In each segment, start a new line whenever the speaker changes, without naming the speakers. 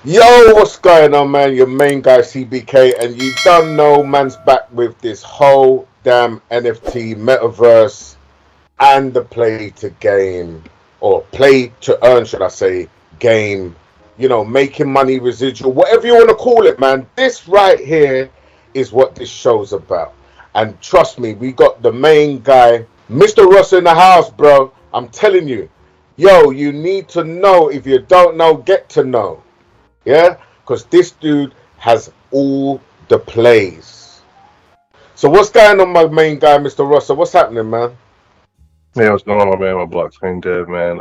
Yo, what's going on, man? Your main guy CBK, and you don't know, man's back with this whole damn NFT metaverse and the play to game or play to earn, should I say, game. Making money residual, whatever you want to call it, man. This right here is what this show's about. And trust me, we got the main guy, Mr. Russ, in the house, bro. I'm telling you, yo, you need to know. If you don't know, get to know. Yeah, because this dude has all the plays. So what's going on, my main guy, Mr. Russell? What's happening, man?
Yeah, what's going on, my man? My blockchain dev, man.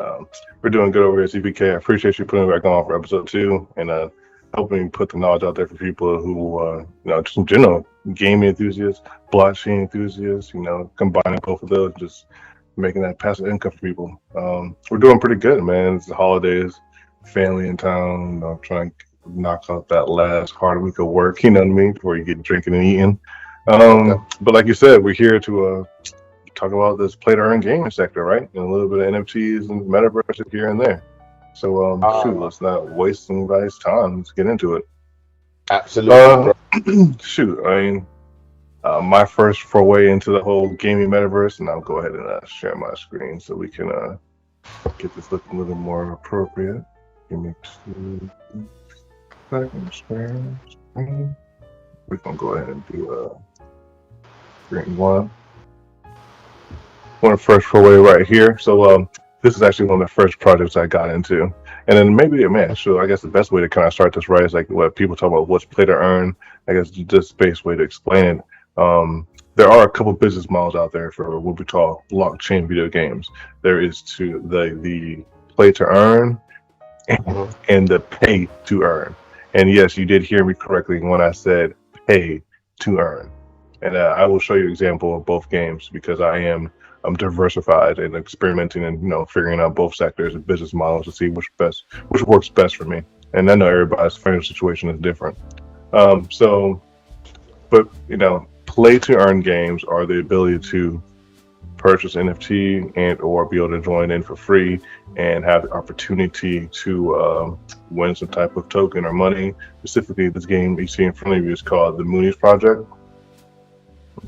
We're doing good over here at CPK. I appreciate you putting it back on for episode 2 and helping put the knowledge out there for people who, just in general, gaming enthusiasts, blockchain enthusiasts, combining both of those, just making that passive income for people. We're doing pretty good, man. It's the holidays, family in town, trying to knock out that last hard week of work, you know what I mean, before you get drinking and eating.
No doubt.
But like you said, we're here to talk about this play to earn gaming sector, right? And a little bit of NFTs and metaverse here and there. So shoot,
Ah,
let's not waste anybody's time. Let's get into it.
absolutely,
Uh
bro.
shoot, I mean, my first foray into the whole gaming metaverse, and I'll go ahead and share my screen so we can get this looking a little more appropriate. Give me 2 seconds. Screen. We're gonna go ahead and do screen one. One of the first foray right here. So this is actually one of the first projects I got into. And then maybe, man, sure, I guess the best way to kind of start this right is like what people talk about what's play to earn. I guess just base way to explain it. There are a couple business models out there for what we call blockchain video games. There is to the play to earn
Mhm.
and the pay to earn. And yes, you did hear me correctly when I said pay to earn. And I will show you an example of both games because I'm diversified and experimenting and figuring out both sectors and business models to see which works best for me. And I know everybody's financial situation is different. So, but play to earn games are the ability to purchase NFT and or be able to join in for free and have the opportunity to win some type of token or money. Specifically, this game you see in front of you is called the Moonies Project.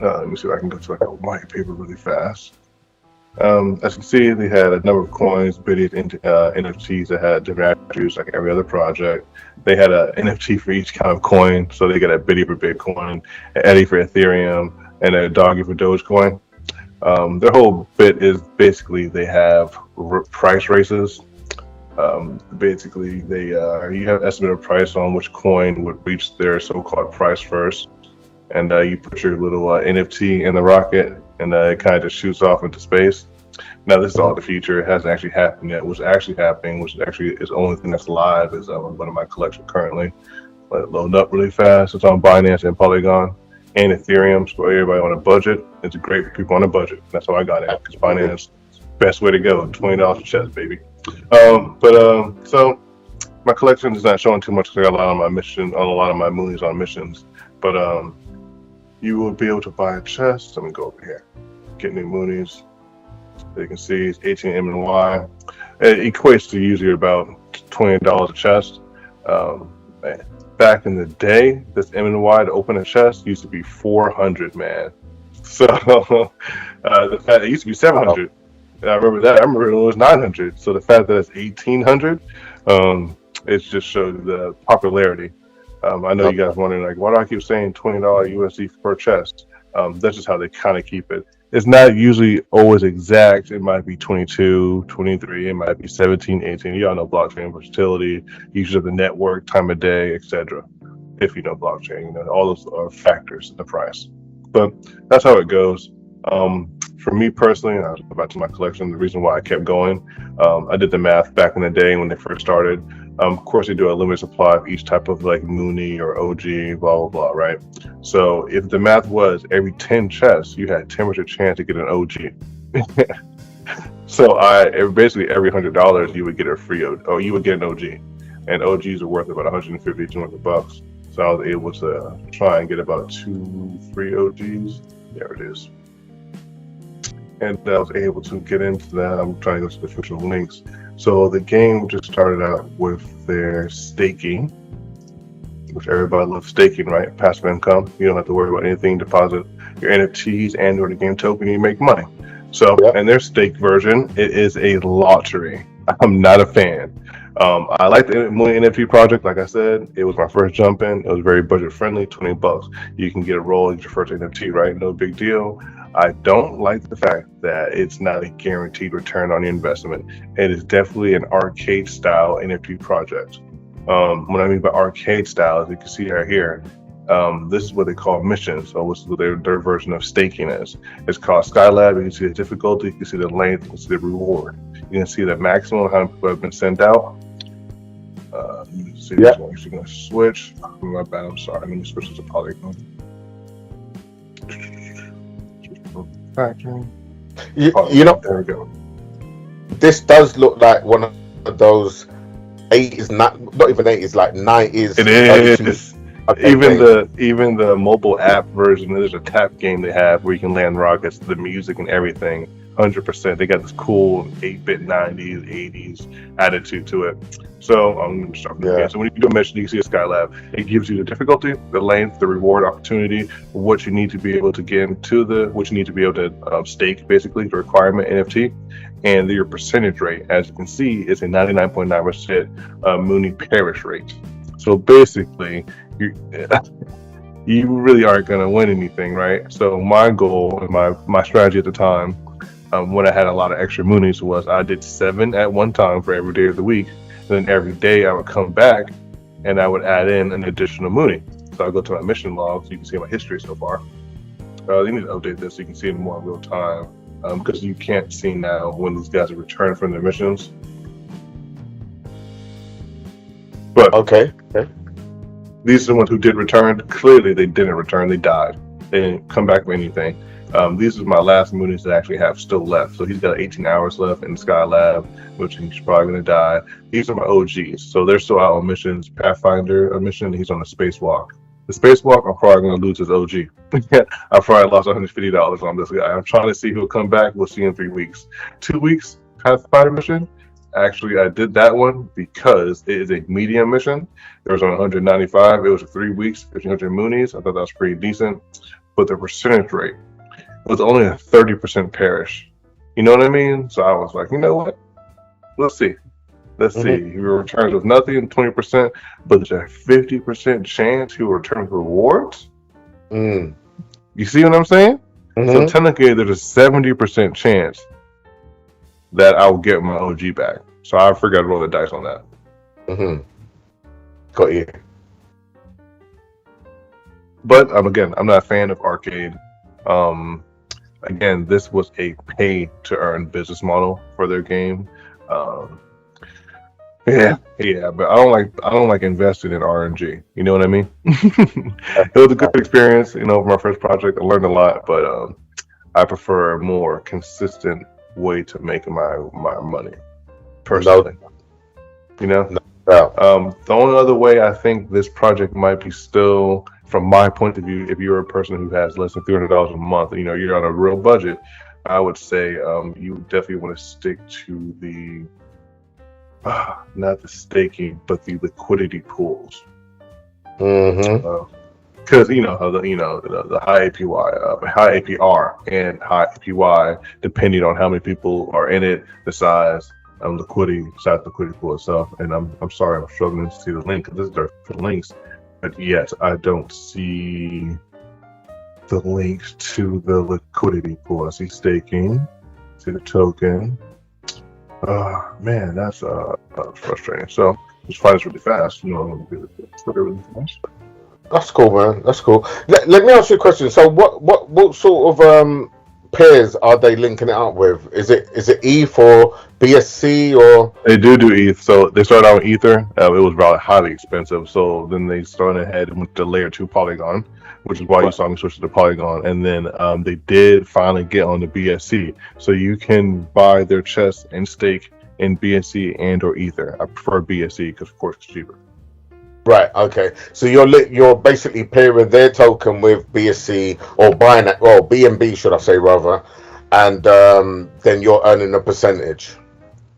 Let me see if I can go to like a white paper really fast. As you can see, they had a number of coins bidded into NFTs that had different attributes, like every other project. They had an NFT for each kind of coin, so they got a Biddy for Bitcoin, an Eddy for Ethereum, and a Doggy for Dogecoin. Their whole bit is basically they have price races. Basically, they you have estimated price on which coin would reach their so-called price first, and you put your little NFT in the rocket, and it kind of just shoots off into space. Now, this is all the future. It hasn't actually happened yet. What's actually happening, which actually is the only thing that's live, is one of my collection currently. Let it load up really fast. It's on Binance and Polygon and Ethereum. So for everybody on a budget, it's great for people on a budget. That's how I got in because
Absolutely.
Binance, best way to go. $20 a chest, baby. So my collection is not showing too much because I got a lot on my mission, on a lot of my movies on missions. But you will be able to buy a chest. Let me go over here. Get new Moonies. So you can see it's 18 M and Y. It equates to usually about $20 a chest. Man, back in the day, this M and Y to open a chest used to be 400, man. So the fact it used to be
Wow.
700. I remember that. I remember it was 900. So the fact that it's 1800, it just shows the popularity. I know
No
you guys
doubt.
wondering, like, why do I keep saying $20 USD per chest? That's just how they kind of keep it. It's not usually always exact. It might be 22, 23. It might be 17, 18. You all know blockchain versatility, usage of the network, time of day, etc. If you know blockchain, all those are factors in the price. But that's how it goes. For me personally, I'll go back to my collection. The reason why I kept going, I did the math back in the day when they first started. Of course, they do a limited supply of each type of like Mooney or OG, blah blah blah, right? So if the math was every 10 chests, you had 10% chance to get an OG. So basically every $100 you would get a free or you would get an OG, and OGs are worth about 150, $200. So I was able to try and get about 2 free OGs. There it is. And I was able to get into that. I'm trying to go to the official links. So the game just started out with their staking. which everybody loves staking, right? Passive income. You don't have to worry about anything. Deposit your NFTs and or the game token, you make money. So,
Yep.
and their stake version, it is a lottery. I'm not a fan. I like the NFT project. Like I said, it was my first jump in. It was very budget friendly, $20. You can get a roll at your first NFT, right? No big deal. I don't like the fact that it's not a guaranteed return on your investment. It is definitely an arcade style NFT project. What I mean by arcade style, as you can see right here, this is what they call missions. So this is what their version of staking is. It's called Skylab. You can see the difficulty, you can see the length, you can see the reward. You can see the maximum how many people have been sent out. You can see this one. Actually going to switch. My bad. I'm sorry. Let me switch to the polygon.
You know,
there we go.
this does look like one of those 80s, not even 80s, like 90s.
It is. Even the mobile app version, there's a tap game they have where you can land rockets, the music and everything, 100%. They got this cool 8-bit 90s, 80s attitude to it. So I'm going to start again. So when you do a mission, you can see a Skylab. It gives you the difficulty, the length, the reward opportunity, what you need to be able to get into what you need to be able to stake, basically, the requirement NFT, and your percentage rate. As you can see, it's a 99.9% Mooney Parish rate. So basically, you really aren't going to win anything, right? So my goal and my strategy at the time, when I had a lot of extra Moonies, was I did 7 at one time for every day of the week. And then every day I would come back and I would add in an additional Mooney. So I go to my mission log so you can see my history so far. You need to update this so you can see it more in real time, because you can't see now when these guys are returning from their missions. But
okay.
These are the ones who did return. Clearly, they didn't return. They died. They didn't come back with anything. These are my last Moonies that I actually have still left. So he's got 18 hours left in the Skylab, which he's probably going to die. These are my OGs. So they're still out on missions. Pathfinder mission, he's on the spacewalk. The spacewalk, I'm probably going to lose his OG. I probably lost $150 on this guy. I'm trying to see who'll come back. We'll see in 3 weeks. 2 weeks, Pathfinder mission. Actually, I did that one because it is a medium mission. There was on 195. It was 3 weeks, 1,500 Moonies. I thought that was pretty decent. But the percentage rate was only a 30% parish. You know what I mean? So I was like, you know what? Let's see. See. He returns with nothing, 20%, but there's a 50% chance he will return with rewards. You see what I'm saying? So technically, there's a 70% chance that I will get my OG back. So I forgot to roll the dice on that.
Got you.
But again, I'm not a fan of arcade. Again, this was a pay-to-earn business model for their game. But I don't like investing in RNG. You know what I mean? It was a good experience, for my first project. I learned a lot, but I prefer a more consistent way to make my money, personally. The only other way I think this project might be still, from my point of view, if you're a person who has less than $300 a month, you're on a real budget, I would say you definitely want to stick to the not the staking, but the liquidity pools. Because the high APY, high APR, and high APY, depending on how many people are in it, the size, liquidity pool itself. And I'm sorry, I'm struggling to see the link because this is their links. But yes, I don't see the links to the liquidity pool. I see staking, see the token. Man, that's frustrating. So just find this really fast. Really fast.
That's cool, man. That's cool. Let me ask you a question. So what sort of pairs are they linking it up with? Is it ETH or BSC or?
They do ETH. So they started out with Ether. It was rather highly expensive. So then they started ahead and went to layer 2 Polygon, which is why you saw me switch to the Polygon. And then they did finally get on the BSC. So you can buy their chests and stake in BSC and or Ether. I prefer BSC because, of course, it's cheaper.
Right. Okay. So you're basically pairing their token with BSC or buying it, or BNB, should I say rather, and then you're earning a percentage.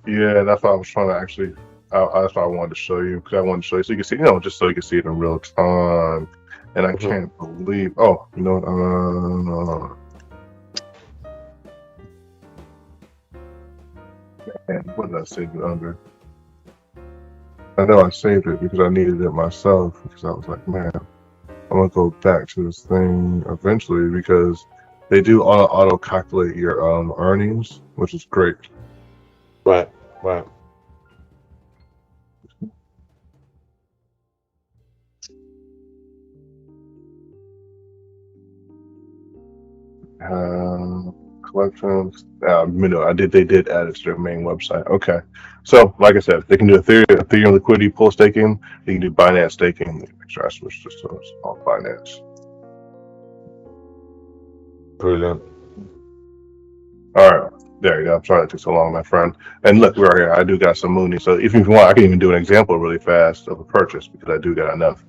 Yeah, that's what I was trying to actually That's why I wanted to show you, because I wanted to show you so you can see, you know, just so you can see it in real time. And I can't believe. Oh, you know what? Man, what did I save it under? I know I saved it because I needed it myself. Because I was like, man, I'm gonna go back to this thing eventually because they do auto calculate your earnings, which is great.
Right, right.
Collections. You know, they did add it to their main website. Okay, so like I said, they can do Ethereum liquidity pool staking. They can do Binance staking. Make sure I switch this to all Binance.
Brilliant.
All right, there you go. I'm sorry it took so long, my friend. And look, we're here. I do got some Mooney. So if you want, I can even do an example really fast of a purchase because I do got enough.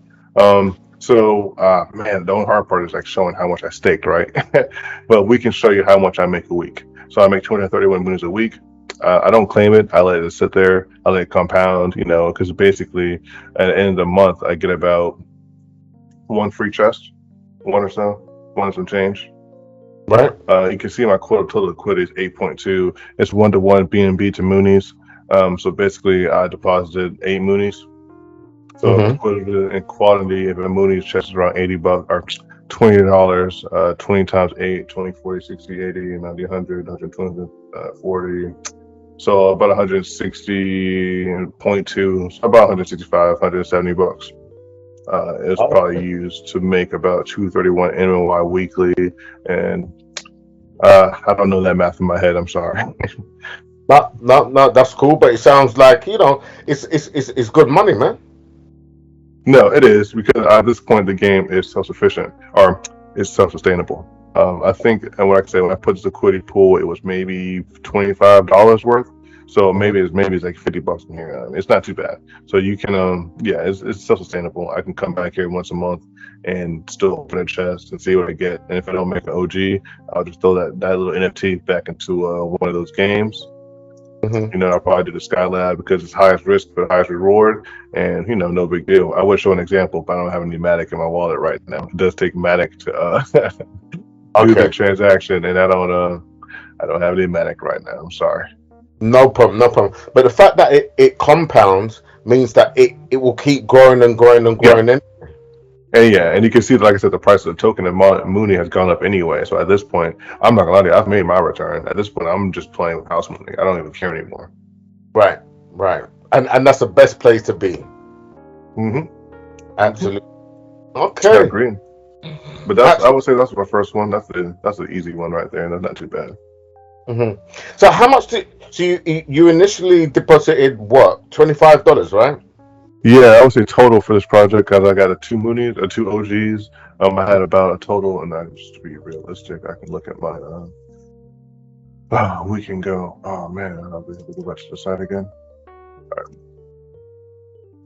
Man, the only hard part is like showing how much I staked, right? But we can show you how much I make a week. So I make 231 Moonies a week. I don't claim it. I let it sit there. I let it compound, you know, because basically at the end of the month, I get about one free chest, one or so, one and some change.
Right.
You can see my total liquidity is 8.2. It's 1-to-1 BNB to Moonies. So basically, I deposited 8 Moonies. So liquidity and quantity, if a Moonies chest is around $80 or $20, 20 times 8, 20, 40, 60, 80, 90, 100, 120, 40. So about 160.2, so about 165, $170. It's probably used to make about 231 NOI weekly, and I don't know that math in my head. I'm sorry.
No, that's cool. But it sounds like, you know, it's good money, man.
No, it is, because at this point the game is self-sufficient or is self-sustainable. I think, and what I can say, when I put this liquidity pool, it was maybe $25 worth. So maybe it's like $50 in here. It's not too bad. So you can, it's self-sustainable. I can come back here once a month and still open a chest and see what I get. And if I don't make an OG, I'll just throw that little NFT back into one of those games. You know, I'll probably do the Skylab because it's highest risk but highest reward, and you know, no big deal. I would show an example, but I don't have any Matic in my wallet right now. It does take Matic to do the transaction, and I don't have any Matic right now. I'm sorry.
No problem. But the fact that it compounds means that it will keep growing and growing and growing.
Yeah. And you can see, like I said, the price of the token of Mooney has gone up anyway. So at this point, I'm not gonna lie to you, I've made my return. At this point, I'm just playing with house money. I don't even care anymore.
Right. And that's the best place to be. Absolutely. Okay.
I agree. But I would say that's my first one. That's the easy one right there, and that's not too bad.
So how much you initially deposited what? $25, right?
Yeah, I would say total for this project, because I got two Moonies, two OGs. I had about a total, and just to be realistic, I can look at my we can go. Oh man, I'll be able to go back to the site again. All right.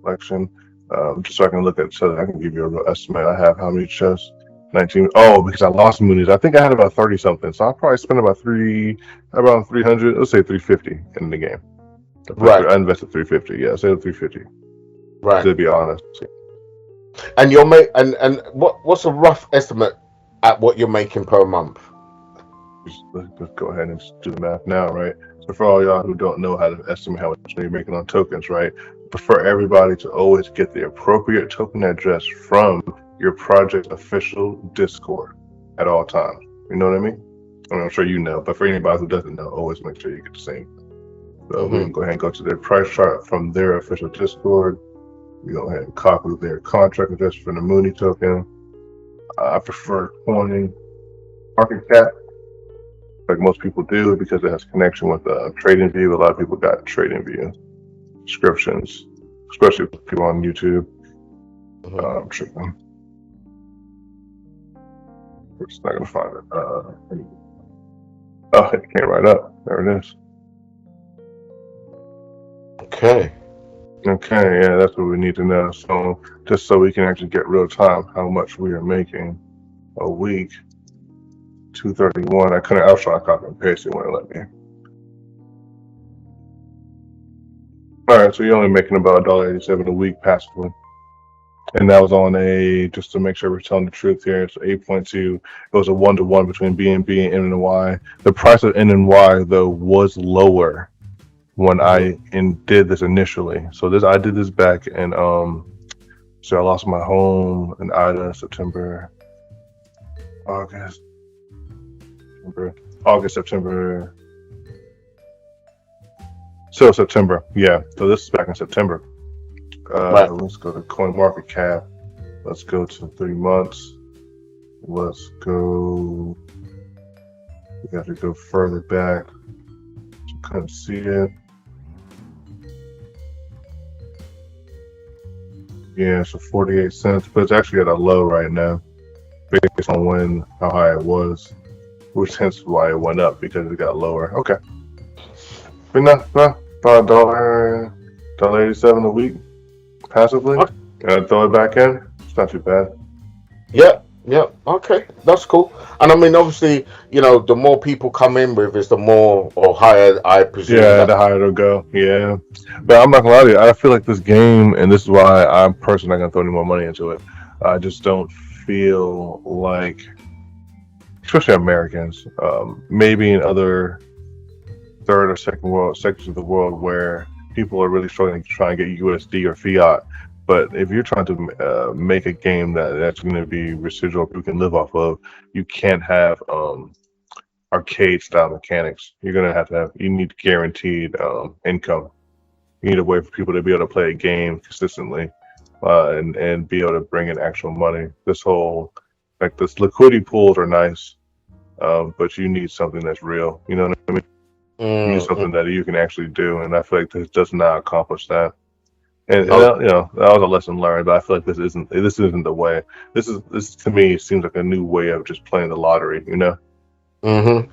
Collection. Just so I can look at, so I can give you a real estimate. I have how many chests? 19. Oh, because I lost Moonies. I think I had about 30 something. So I'll probably spend about 300. Let's say 350 in the game. I invested 350. Yeah, say 350.
Right.
To be honest.
And and what's a rough estimate at what you're making per month?
Let's go ahead and do the math now, right? So for all y'all who don't know how to estimate how much you're making on tokens, right? I prefer everybody to always get the appropriate token address from your project official Discord at all times. You know what I mean? I'm sure you know, but for anybody who doesn't know, always make sure you get the same. So we can go ahead and go to their price chart from their official Discord. We go ahead and copy their contract address for the Mooney token. I prefer coining market cap, like most people do, because it has connection with TradingView. A lot of people got TradingView subscriptions, especially people on YouTube. I'm tripping. We're just not gonna find it. Oh, it came right up. There it is.
Okay,
yeah, that's what we need to know. So just so we can actually get real time how much we are making a week. 231. I was trying to copy and paste. It wouldn't let me. All right, so you're only making about $1.87 a week passively. And that was on a, just to make sure we're telling the truth here, it's 8.2. It was a 1-to-1 between BNB and NNY. The price of NNY, though, was lower when did this initially. So I did this back in, so I lost my home in Ida, August, September. So September, yeah. So this is back in September.
Right.
Let's go to CoinMarketCap. Let's go to 3 months. Let's go. We got to go further back. Couldn't see it. Yeah, so 48 cents, but it's actually at a low right now, based on how high it was, which hence why it went up because it got lower. Okay, but about $1.87 a week passively. Throw it back in. It's not too bad.
Yeah, okay, that's cool. And I mean, obviously, the more people come in with is the more or higher, I presume.
Yeah, the higher it'll go. Yeah, but I'm not gonna lie to you. I feel like this game, and this is why I'm personally not gonna throw any more money into it. I just don't feel like, especially Americans, maybe in other third or second world sectors of the world where people are really struggling to try and get USD or fiat. But if you're trying to make a game that's going to be residual, people can live off of, you can't have arcade style mechanics. You're going to have, you need guaranteed income. You need a way for people to be able to play a game consistently and be able to bring in actual money. This liquidity pools are nice, but you need something that's real. You know what I mean? You need something that you can actually do, and I feel like this does not accomplish that. And that was a lesson learned, but I feel like this isn't the way. This to me seems like a new way of just playing the lottery, And I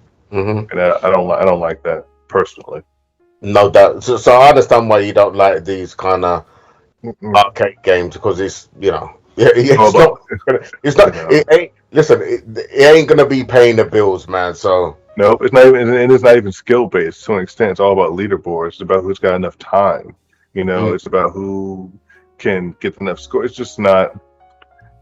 don't like that personally.
No doubt. So I understand why you don't like these kind of arcade games, because it's it's not. It ain't. Listen, it ain't gonna be paying the bills, man. So
no, it's not even, and it's not even skill based to an extent. It's all about leaderboards. It's about who's got enough time. It's about who can get enough score. It's just not.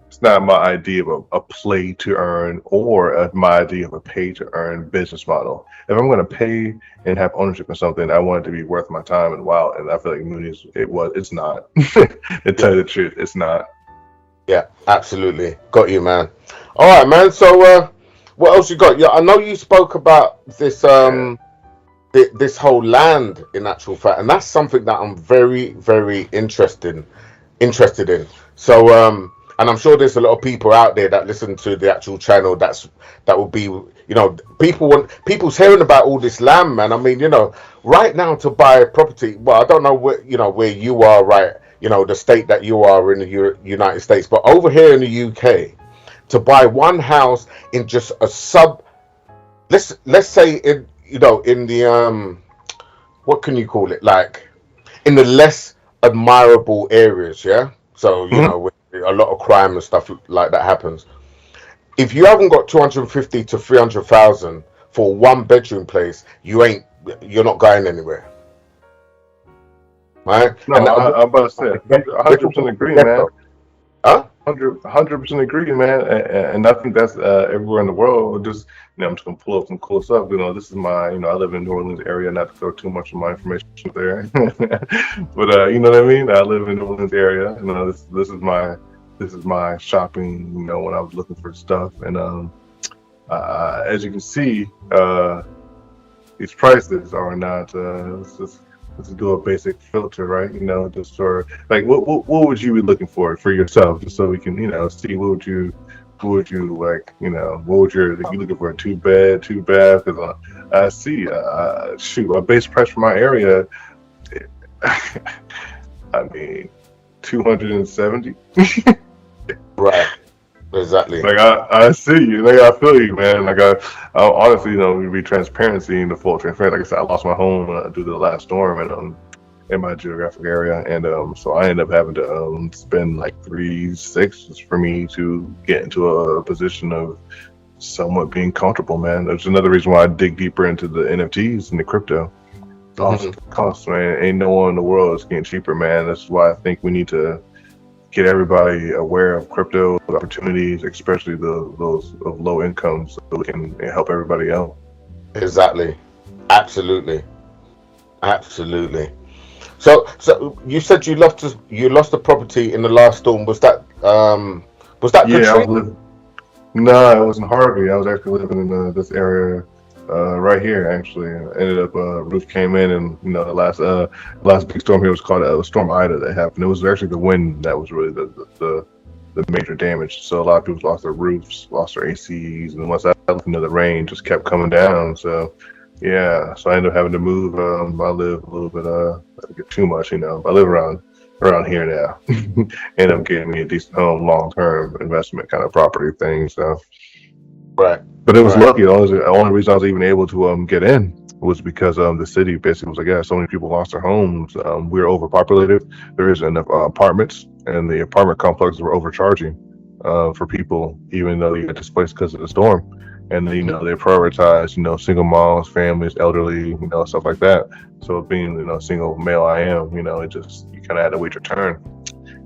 It's not my idea of a play to earn or my idea of a pay to earn business model. If I'm going to pay and have ownership in something, I want it to be worth my time. And wow, and I feel like Mooney's it's not. To tell you the truth, it's not.
Yeah, absolutely. Got you, man. All right, man. So what else you got? Yeah, I know you spoke about this this whole land in actual fact, and that's something that I'm very, very interested in. So and I'm sure there's a lot of people out there that listen to the actual channel that will be, people's hearing about all this land, man. I mean, right now to buy a property, well, I don't know where you are, right, the state that you are in the United States, but over here in the UK, to buy one house in just a let's say in the what can you call it, like in the less admirable areas, yeah, so where a lot of crime and stuff like that happens. If you haven't got 250 to 300,000 for one bedroom place, you're not going anywhere, right?
No, I'm about to say 100% agree, man.
Huh?
100% agree, man. And I think that's everywhere in the world. Just I'm just gonna pull up some cool stuff. This is my, I live in New Orleans area. Not to throw too much of my information there, but you know what I mean. I live in New Orleans area. This is my shopping. When I was looking for stuff, and as you can see, these prices are not. Let's do a basic filter, right? Just for like, what would you be looking for yourself, just so we can, see what would you like, what would you looking for, a 2-bed, 2-bath? Because I see, a base price for my area, I mean, 270.
Right. Exactly.
Like I see you, like I feel you, man. Like I honestly, we be transparency in the full transparency. Like I said, I lost my home due to the last storm, and in my geographic area, and so I ended up having to spend like 3-6 for me to get into a position of somewhat being comfortable, man. There's another reason why I dig deeper into the NFTs and the crypto. Cost, man. Ain't no one in the world that's getting cheaper, man. That's why I think we need to get everybody aware of crypto opportunities, especially those of low incomes, so we can help everybody out.
Exactly. Absolutely. Absolutely. So you said you lost the property in the last storm. Was that
Yeah, I was
Katrina?
living. No, it wasn't Harvey. I was actually living in this area right here. Actually, ended up roof came in, and the last big storm here was called Storm Ida that happened. It was actually the wind that was really the major damage. So a lot of people lost their roofs, lost their ACs, and once that the rain just kept coming down. So yeah, so I ended up having to move. I live a little bit I don't get too much, I live around here now. Ended up getting me a decent home, long term investment kind of property thing. So,
Right.
but it was
Right.
lucky. The only reason I was even able to get in was because the city basically was like, yeah, so many people lost their homes. We're overpopulated. There isn't enough apartments, and the apartment complexes were overcharging for people, even though they got displaced because of the storm. And then, they prioritize, single moms, families, elderly, stuff like that. So being, single male I am, it just, you kind of had to wait your turn.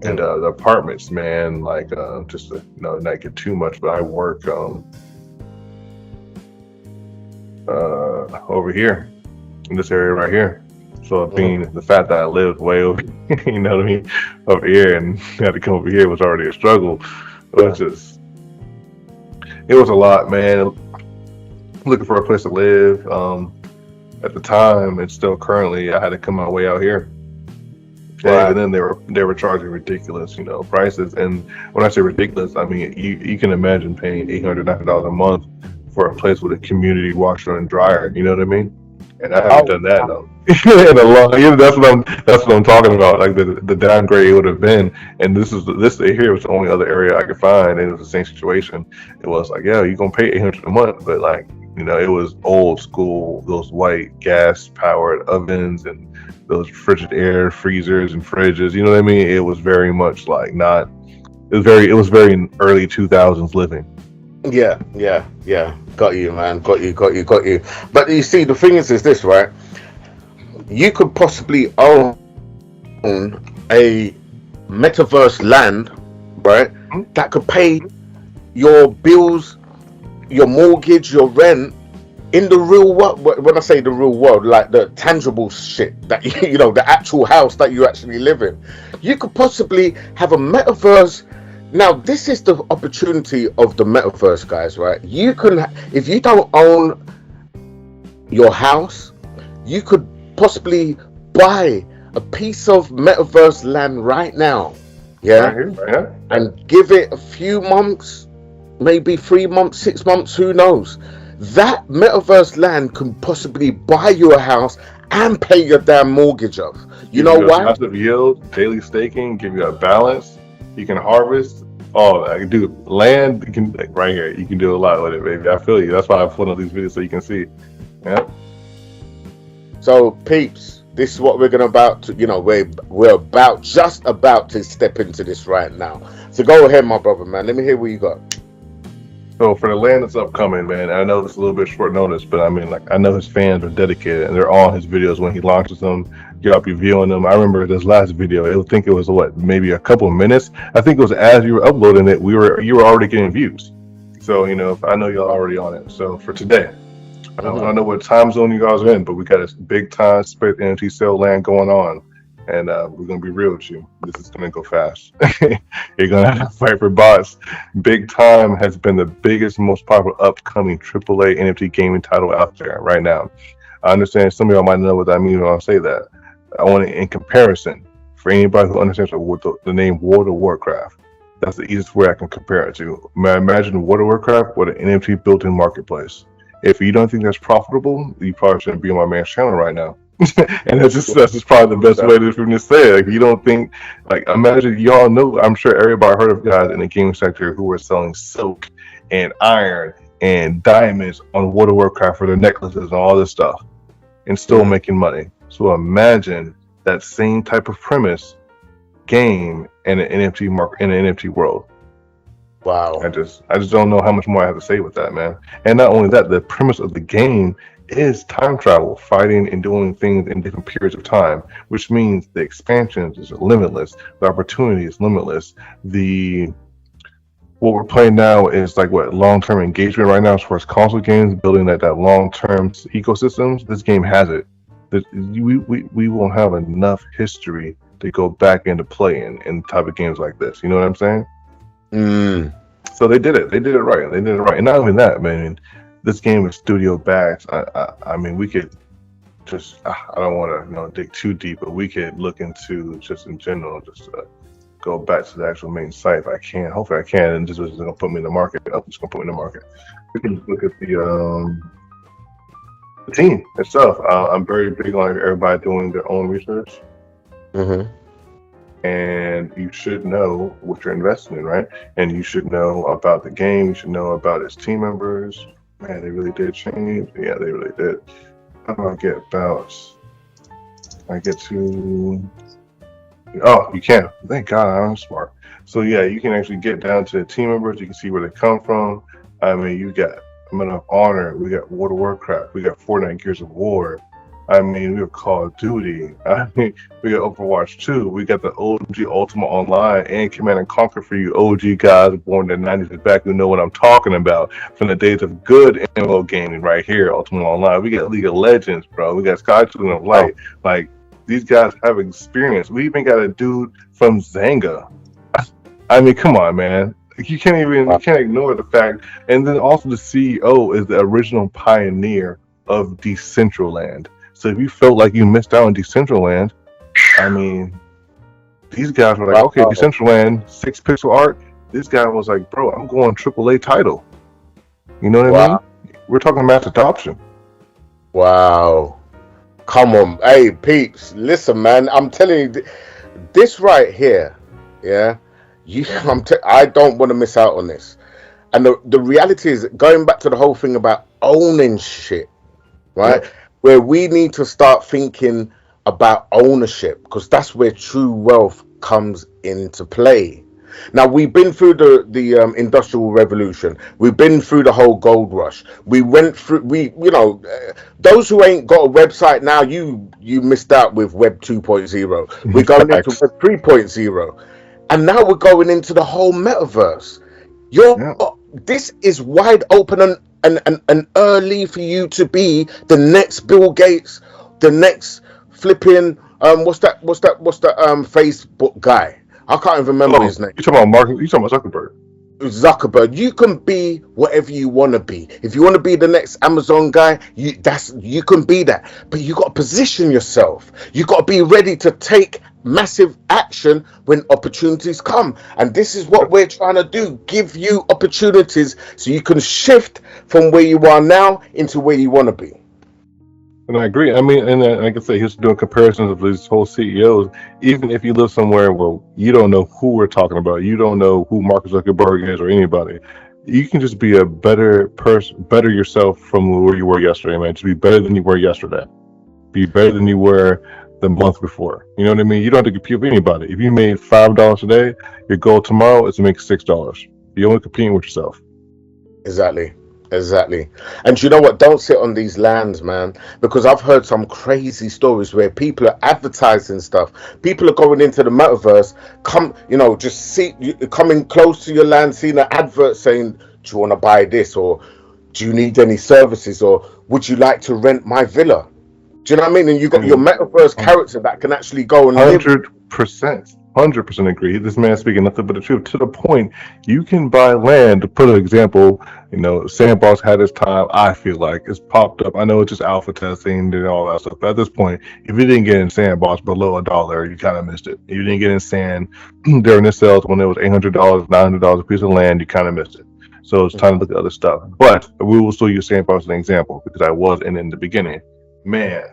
And the apartments, man, like just to not get too much, but I work over here in this area right here. So being the fact that I lived way over, you know what I mean, over here, and had to come over here was already a struggle. It was a lot, man. Looking for a place to live. At the time, and still currently, I had to come my way out here.
Right.
And then they were charging ridiculous, prices. And when I say ridiculous, I mean you can imagine paying $890 a month for a place with a community washer and dryer. You know what I mean? And I haven't done that though. In a long, that's what I'm talking about. Like the downgrade would have been, and this here was the only other area I could find, and it was the same situation. It was like, yeah, you're gonna pay $800 a month, but like, it was old school, those white gas powered ovens and those frigid air freezers and fridges. You know what I mean? It was very much like not. It was very early 2000s living.
Yeah. Got you, man. Got you. But you see, the thing is this, right? You could possibly own a metaverse land, right? That could pay your bills, your mortgage, your rent in the real world. When I say the real world, like the tangible shit that the actual house that you actually live in. You could possibly have a metaverse. Now, this is the opportunity of the metaverse, guys, right? You can, if you don't own your house, you could possibly buy a piece of metaverse land right now, yeah,
Right.
and give it a few months, maybe 3 months, 6 months, who knows? That metaverse land can possibly buy you a house and pay your damn mortgage off. You know why?
Massive yield, daily staking, give you a balance. You can harvest. Oh, I can do land. You can right here. You can do a lot with it, baby. I feel you. That's why I put on these videos so you can see. Yeah.
So, peeps, this is what we're just about to step into this right now. So go ahead, my brother, man. Let me hear what you got.
So for the land that's upcoming, man, I know this is a little bit short notice, but I mean, like, I know his fans are dedicated, and they're on his videos when he launches them. Y'all be viewing them. I remember this last video. I think it was maybe a couple of minutes. I think it was as you were uploading it, you were already getting views. So I know y'all already on it. So for today, I don't know what time zone you guys are in, but we got this big time space NFT sale land going on. And we're going to be real with you. This is going to go fast. You're going to have to fight for bots. Big Time has been the biggest, most popular upcoming AAA NFT gaming title out there right now. I understand some of y'all might know what I mean when I say that. I want it in comparison. For anybody who understands the name World of Warcraft, that's the easiest way I can compare it to. Imagine World of Warcraft with an NFT built-in marketplace. If you don't think that's profitable, you probably shouldn't be on my man's channel right now. And that's just probably the best way to say it. Like, you don't think, like, imagine, y'all know, I'm sure everybody heard of guys in the gaming sector who were selling silk and iron and diamonds on World of Warcraft for their necklaces and all this stuff, and still making money. So imagine that same type of premise game in an NFT market, in an NFT world.
Wow.
I just don't know how much more I have to say with that, man. And not only that, the premise of the game is time travel, fighting and doing things in different periods of time, which means the expansions is limitless, the opportunity is limitless. The what we're playing now is like what long-term engagement right now as far as console games, building that long-term ecosystems. This game has it. We won't have enough history to go back into playing in type of games like this. You know what I'm saying?
Mm.
So they did it. They did it right. They did it right. And not only that, man. This game is studio backed. I mean, we could just. I don't want to dig too deep, but we could look into just in general, just go back to the actual main site if I can. Hopefully, I can. And this is gonna put me in the market. Oh, it's gonna put me in the market. We can look at the team itself. I'm very big on everybody doing their own research.
Mm-hmm.
And you should know what you're investing in, right? And you should know about the game. You should know about its team members. Man, they really did change. Yeah, they really did. How do I get about? I get to. Oh, you can. Thank God, I'm smart. So yeah, you can actually get down to the team members. You can see where they come from. I mean, you got Medal of Honor. We got World of Warcraft. We got Fortnite Gears of War. I mean, we have Call of Duty. I mean, we got Overwatch 2. We got the OG Ultima Online and Command and Conquer for you OG guys born in the 90s and back who know what I'm talking about from the days of good MMO gaming right here, Ultima Online. We got League of Legends, bro. We got Sky Children of Light. Like, these guys have experience. We even got a dude from Zanga. I mean, come on, man. You can't ignore the fact. And then also the CEO is the original pioneer of Decentraland. So if you felt like you missed out on Decentraland, I mean, these guys were like, okay, Decentraland, 6 pixel art. This guy was like, bro, I'm going AAA title. You know what I mean? We're talking mass adoption.
Wow. Come on. Hey, peeps, listen, man. I'm telling you, this right here, yeah, I don't want to miss out on this. And the reality is, going back to the whole thing about owning shit, right? Yeah. Where we need to start thinking about ownership, because that's where true wealth comes into play. Now, we've been through the industrial revolution. We've been through the whole gold rush. We went through, those who ain't got a website now, you missed out with Web 2.0. We're going into Web 3.0. And now we're going into the whole metaverse. This is wide open and early for you to be the next Bill Gates, the next flipping what's that Facebook guy? I can't even remember his name.
You talking about Mark? You talking about Zuckerberg?
Zuckerberg. You can be whatever you want to be. If you want to be the next Amazon guy, you can be that. But you got to position yourself. You got to be ready to take massive action when opportunities come. And this is what we're trying to do: give you opportunities so you can shift from where you are now into where you want to be.
And I agree. I mean, and like I said, he was doing comparisons of these whole CEOs. Even if you live somewhere where you don't know who we're talking about, you don't know who Mark Zuckerberg is or anybody, you can just be a better person, better yourself from where you were yesterday, man. Just be better than you were yesterday. Be better than you were the month before. You know what I mean? You don't have to compete with anybody. If you made $5 a day, your goal tomorrow is to make $6. You're only competing with yourself.
Exactly. And you know what? Don't sit on these lands, man, because I've heard some crazy stories where people are advertising stuff. People are going into the metaverse, coming close to your land, seeing an advert saying, do you want to buy this? Or do you need any services? Or would you like to rent my villa? Do you know what I mean? And you got your metaverse character that can actually go and
100%. 100% agree. This man speaking nothing but the truth. To the point, you can buy land. To put an example, Sandbox had its time. I feel like it's popped up. I know it's just alpha testing and all that stuff. But at this point, if you didn't get in Sandbox below $1, you kind of missed it. If you didn't get in Sand during the sales when it was $800, $900 a piece of land, you kind of missed it. So it's time to look at other stuff. But we will still use Sandbox as an example because I was in the beginning. Man.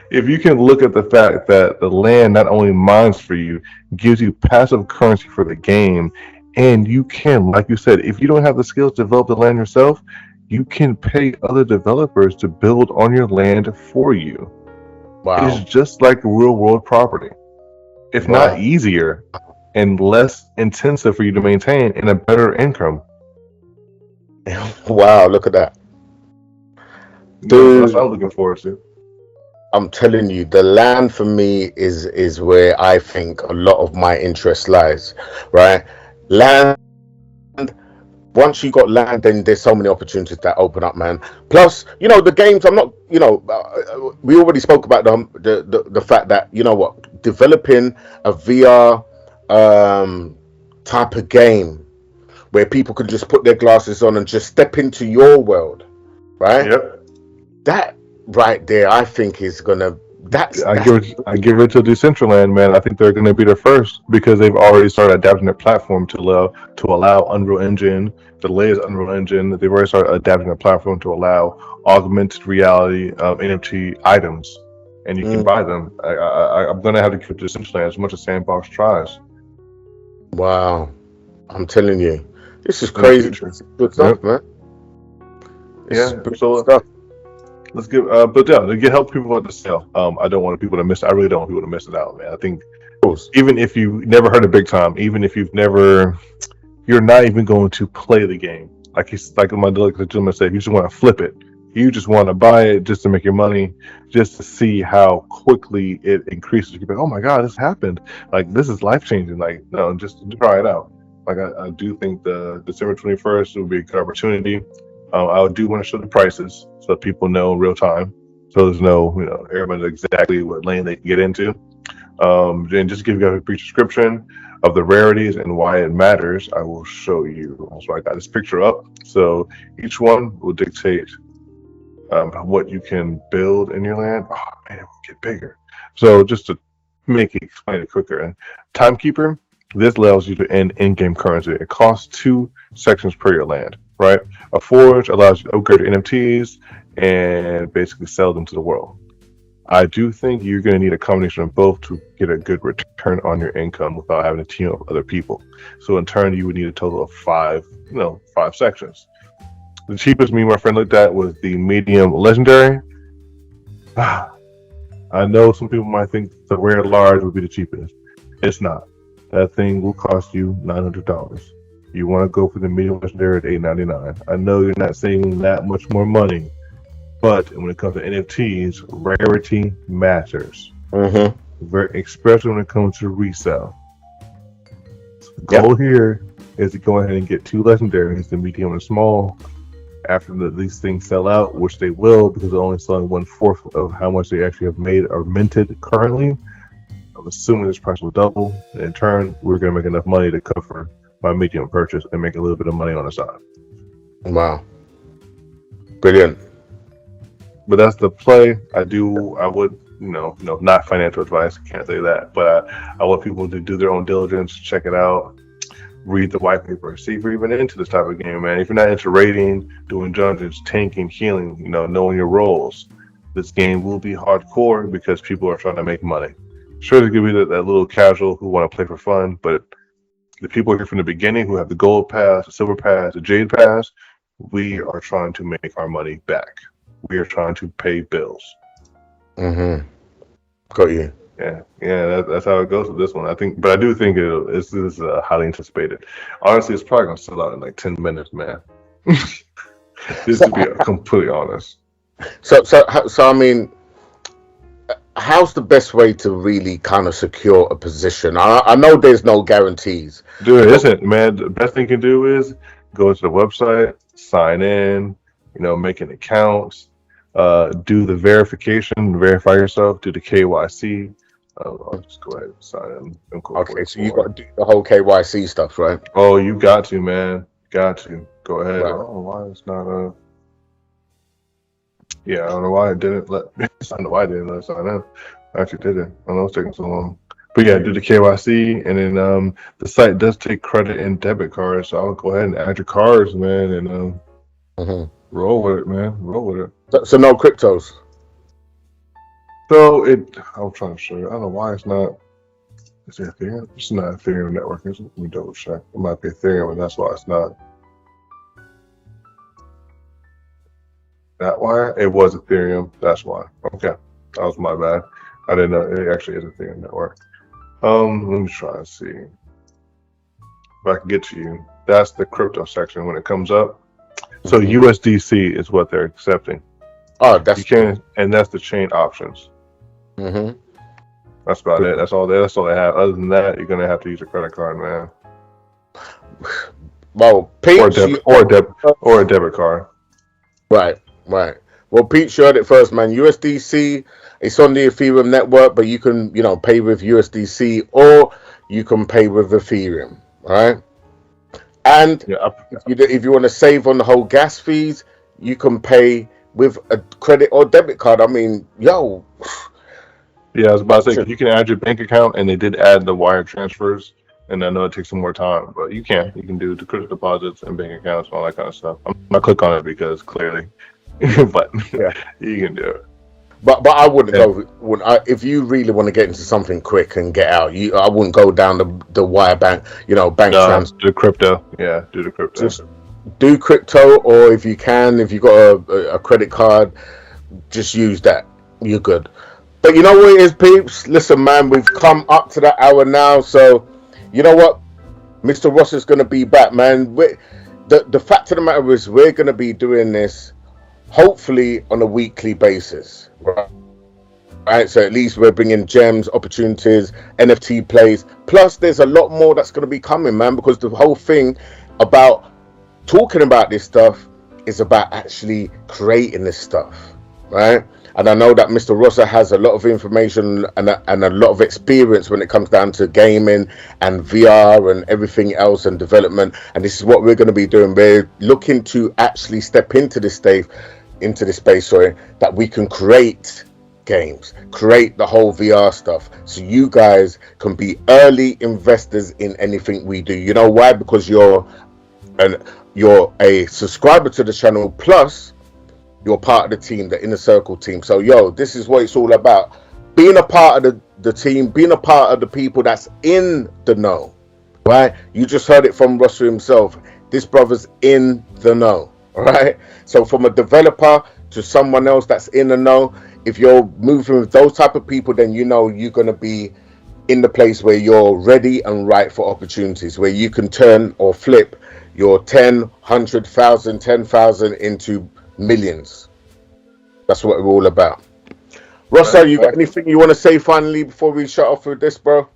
If you can look at the fact that the land not only mines for you, gives you passive currency for the game, and you can, like you said, if you don't have the skills to develop the land yourself, you can pay other developers to build on your land for you. Wow. It's just like real world property. If not easier and less intensive for you to maintain and a better income.
Wow, look at that.
That's what
Dude,
I'm looking forward to.
I'm telling you, the land for me is where I think a lot of my interest lies, right? Land. Once you got land, then there's so many opportunities that open up, man. Plus, the games. I'm not, we already spoke about the fact that developing a VR type of game where people can just put their glasses on and just step into your world, right?
Yep.
That right there, I think is gonna. That's
I give it to Decentraland, man. I think they're going to be the first because they've already started adapting their platform to allow Unreal Engine, the latest Unreal Engine. They've already started adapting their platform to allow augmented reality NFT items, and you can
mm,
buy them. I'm going to have to give Decentraland as much as Sandbox tries
wow. I'm telling you, this is
in the
crazy.
future.
This is good
Yep.
stuff, man. This is
Yeah.
brilliant
So
stuff.
let's give, but yeah, to get help people at the sale. I don't want people to miss. I really don't want people to miss it out, man. I think
Of course.
even if you never heard of Big Time, even if you're not even going to play the game. Like my gentleman said, you just want to flip it. You just want to buy it just to make your money, just to see how quickly it increases. You're like, oh my God, this happened. Like this is life changing. Like no, just try it out. Like I do think the December 21st will be a good opportunity. I do want to show the prices so that people know in real time. So there's no, everybody knows exactly what lane they can get into. Then just give you guys a brief description of the rarities and why it matters. I will show you. So I got this picture up. So each one will dictate what you can build in your land. Oh man, it will get bigger. So just to explain it quicker. And Timekeeper, this allows you to end in-game currency. It costs 2 sections per your land, right? A Forge allows you to upgrade your NFTs and basically sell them to the world. I do think you're going to need a combination of both to get a good return on your income without having to team up with other people. So in turn, you would need a total of 5 sections. The cheapest me and my friend looked at was the medium legendary. I know some people might think the rare large would be the cheapest. It's not. That thing will cost you $900. You want to go for the medium legendary at $899. I know you're not saving that much more money, but when it comes to NFTs, rarity matters. Especially when it comes to resale. So the goal here is to go ahead and get 2 legendaries, the medium and small. After these things sell out, which they will, because they're only selling 1/4 of how much they actually have made or minted currently. I'm assuming this price will double. And in turn, we're going to make enough money to cover my medium purchase and make a little bit of money on the side.
Wow. Brilliant.
But that's the play. I would, not financial advice. Can't say that. But I want people to do their own diligence, check it out, read the white paper, see if you're even into this type of game, man. If you're not into raiding, doing dungeons, tanking, healing, knowing your roles, this game will be hardcore because people are trying to make money. Sure, there's going to be that little casual who want to play for fun, but the people here from the beginning who have the gold pass, the silver pass, the jade pass, we are trying to make our money back. We are trying to pay bills.
Got you.
Yeah, that's how it goes with this one. But I do think this is highly anticipated. Honestly, it's probably gonna sell out in like 10 minutes, man. Just to be completely honest.
So I mean, how's the best way to really kind of secure a position? I know there's no guarantees.
Dude, isn't man? The best thing you can do is go to the website, sign in, make an account, do the verification, verify yourself, do the KYC. I'll just go ahead and sign in.
Okay, so you got to do the whole KYC stuff, right?
Oh, you got to, man. Got to. Go ahead.
Right.
I don't know why it's not yeah, I don't know why it didn't let I don't know why it didn't let us sign in. I actually did it. I don't know it's taking so long. But yeah, do the KYC, and then the site does take credit and debit cards, so I'll go ahead and add your cards, man, and roll with it, man. Roll with it.
So no cryptos.
So I'm trying to show you. I don't know why it's not. Is it Ethereum? It's not Ethereum network. Let me double check. It might be Ethereum, and that's why it's not. That why? It was Ethereum. That's why. Okay, that was my bad. I didn't know it actually is Ethereum network. Let me try and see if I can get to you. That's the crypto section when it comes up. So USDC is what they're accepting.
Oh,
You
that's
can, and that's the chain options.
mm-hmm.
That's about it. That's all. That's all they have. Other than that, you're gonna have to use a credit card, man,
Well,
or a
Peach,
debit, or a debit, or a debit card.
right, right. Well, Peach, you heard it first, man. USDC, it's on the Ethereum network, but you can, pay with USDC or you can pay with Ethereum, right? And
Yeah,
if you want to save on the whole gas fees, you can pay with a credit or debit card. I mean, yo,
yeah. I was about to say you can add your bank account, and they did add the wire transfers. And I know it takes some more time, but you can do the credit deposits and bank accounts and all that kind of stuff. I'm not click on it because clearly, but
yeah.
you can do it.
But I wouldn't
Yeah.
go if you really want to get into something quick and get out. I wouldn't go down the wire bank, bank transfer.
Do crypto. Yeah, do the crypto.
Just do crypto, or if you got a credit card, just use that. You're good. But you know what it is, peeps? Listen, man, we've come up to that hour now, so you know what? Mr. Ross is going to be back, man. The fact of the matter is, we're going to be doing this hopefully on a weekly basis, right? So at least we're bringing gems, opportunities, NFT plays. Plus, there's a lot more that's going to be coming, man, because the whole thing about talking about this stuff is about actually creating this stuff, right? And I know that Mr. Rosser has a lot of information and a lot of experience when it comes down to gaming and VR and everything else and development. And this is what we're going to be doing. We're looking to actually step into this space, that we can create games, create the whole VR stuff, so you guys can be early investors in anything we do. You know why? Because you're a subscriber to the channel, plus you're part of the team, the Inner Circle team. So, this is what it's all about. Being a part of the team, being a part of the people that's in the know, right? You just heard it from Russell himself. This brother's in the know, all right? So from a developer to someone else that's in the know, if you're moving with those type of people, then you're going to be in the place where you're ready and right for opportunities, where you can turn or flip your 10, 100,000, 10,000 into millions. That's what we're all about. Rosso, you got anything you want to say finally before we shut off with this, bro?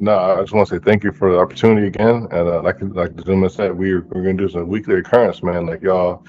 No, I just want to say thank you for the opportunity again. And like the gentleman said, we're going to do some weekly occurrence, man. Like, y'all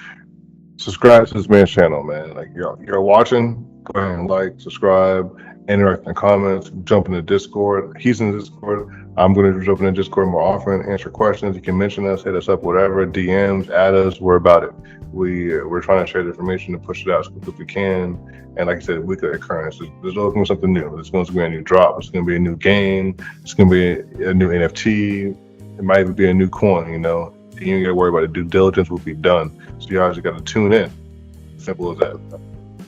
subscribe to this man's channel, man. Like, you're watching, go ahead and like, subscribe, interact in the comments, jump in the Discord. He's in the Discord. I'm going to jump in the Discord more often, answer questions. You can mention us, hit us up, whatever, DMs, add us. We're about it. We're trying to share the information to push it out as quickly as we can. And like I said, weekly occurrence. There's always going to be something new. There's going to be a new drop. It's going to be a new game. It's going to be a new NFT. It might even be a new coin, You ain't got to worry about it. Due diligence will be done. So you guys got to tune in. Simple as that.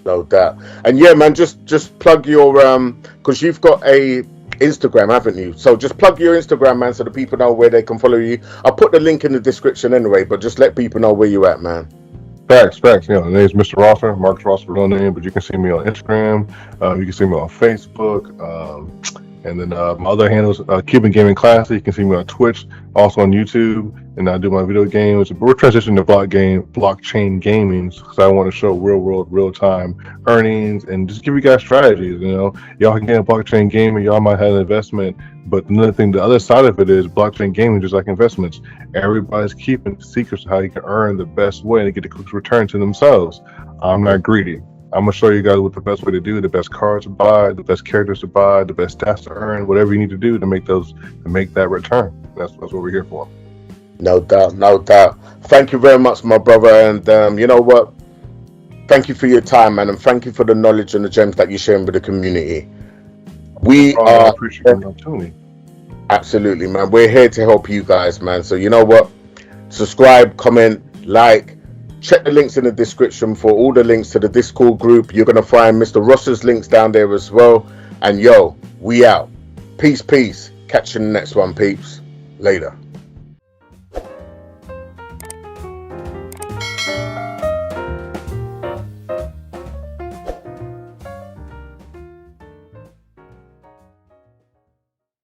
No doubt. And yeah, man, just plug your because you've got a Instagram, haven't you? So just plug your Instagram, man, so the people know where they can follow you. I'll put the link in the description anyway, but just let people know where you're at, man.
Facts. The name is Mr. Rosser, Marcus Rosser, real name, but you can see me on Instagram. You can see me on Facebook. And then my other handles, Cuban Gaming Classic. You can see me on Twitch, also on YouTube, and I do my video games. But we're transitioning to blockchain gaming, because I want to show real world, real time earnings and just give you guys strategies. Y'all can get a blockchain gaming. Y'all might have an investment, but the other side of it is blockchain gaming, just like investments. Everybody's keeping secrets of how you can earn the best way to get a quick return to themselves. I'm not greedy. I'm going to show you guys what the best way to do, the best cards to buy, the best characters to buy, the best stats to earn, whatever you need to do to make that return. That's what we're here for.
No doubt. Thank you very much, my brother. And you know what? Thank you for your time, man. And thank you for the knowledge and the gems that you're sharing with the community. We are...
appreciate the opportunity.
Absolutely, man. We're here to help you guys, man. So you know what? Subscribe, comment, like. Check the links in the description for all the links to the Discord group. You're going to find Mr. Ross's links down there as well. And we out. Peace. Catch you in the next one, peeps. Later.